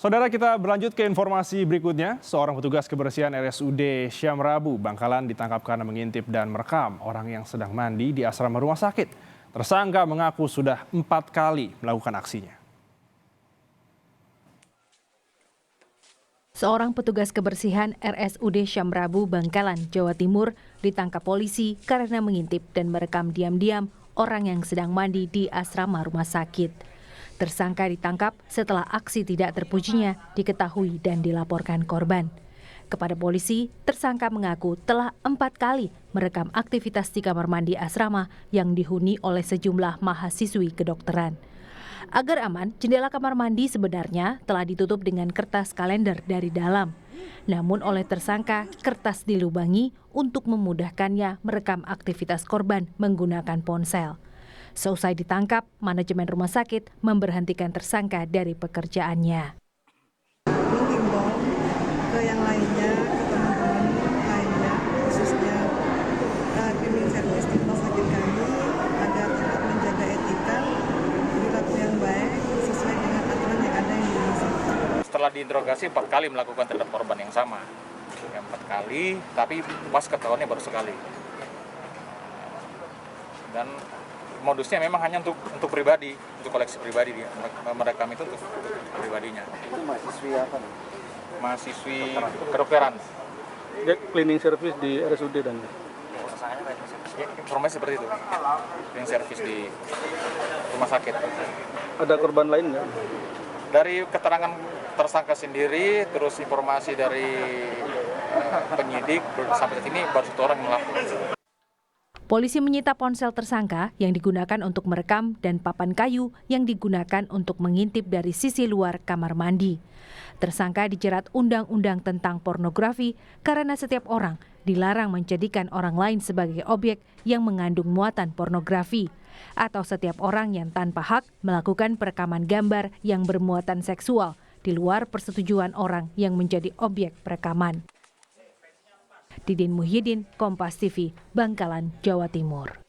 Saudara, kita berlanjut ke informasi berikutnya. Seorang petugas kebersihan RSUD Syam Rabu, Bangkalan ditangkap karena mengintip dan merekam orang yang sedang mandi di asrama rumah sakit. Tersangka mengaku sudah 4 kali melakukan aksinya. Seorang petugas kebersihan RSUD Syam Rabu, Bangkalan, Jawa Timur ditangkap polisi karena mengintip dan merekam diam-diam orang yang sedang mandi di asrama rumah sakit. Tersangka ditangkap setelah aksi tidak terpujinya diketahui dan dilaporkan korban. Kepada polisi, tersangka mengaku telah 4 kali merekam aktivitas di kamar mandi asrama yang dihuni oleh sejumlah mahasiswi kedokteran. Agar aman, jendela kamar mandi sebenarnya telah ditutup dengan kertas kalender dari dalam. Namun oleh tersangka, kertas dilubangi untuk memudahkannya merekam aktivitas korban menggunakan ponsel. Seusai ditangkap, manajemen rumah sakit memberhentikan tersangka dari pekerjaannya. Menghimbau ke yang lainnya, ke teman-teman lainnya, khususnya cleaning service di rumah sakit kami, agar tetap menjaga etika, perilaku yang baik, sesuai dengan aturan yang ada di rumah sakit. Setelah diinterogasi 4 kali melakukan terhadap korban yang sama. 4 kali, tapi pas ketahuannya baru sekali. Dan modusnya memang hanya untuk pribadi, untuk koleksi pribadi, merekam itu untuk pribadinya. Itu mahasiswi apa? Mahasiswi kedokteran. Dia cleaning service di RSUD dan Ya, informasi seperti itu. Cleaning service di rumah sakit. ada korban lain nggak? Dari keterangan tersangka sendiri, terus informasi dari penyidik, sampai saat ini baru 1 orang yang melapor. Polisi menyita ponsel tersangka yang digunakan untuk merekam dan papan kayu yang digunakan untuk mengintip dari sisi luar kamar mandi. Tersangka dijerat Undang-Undang tentang pornografi karena setiap orang dilarang menjadikan orang lain sebagai objek yang mengandung muatan pornografi, atau setiap orang yang tanpa hak melakukan perekaman gambar yang bermuatan seksual di luar persetujuan orang yang menjadi objek perekaman. Didin Muhyiddin, Kompas TV, Bangkalan, Jawa Timur.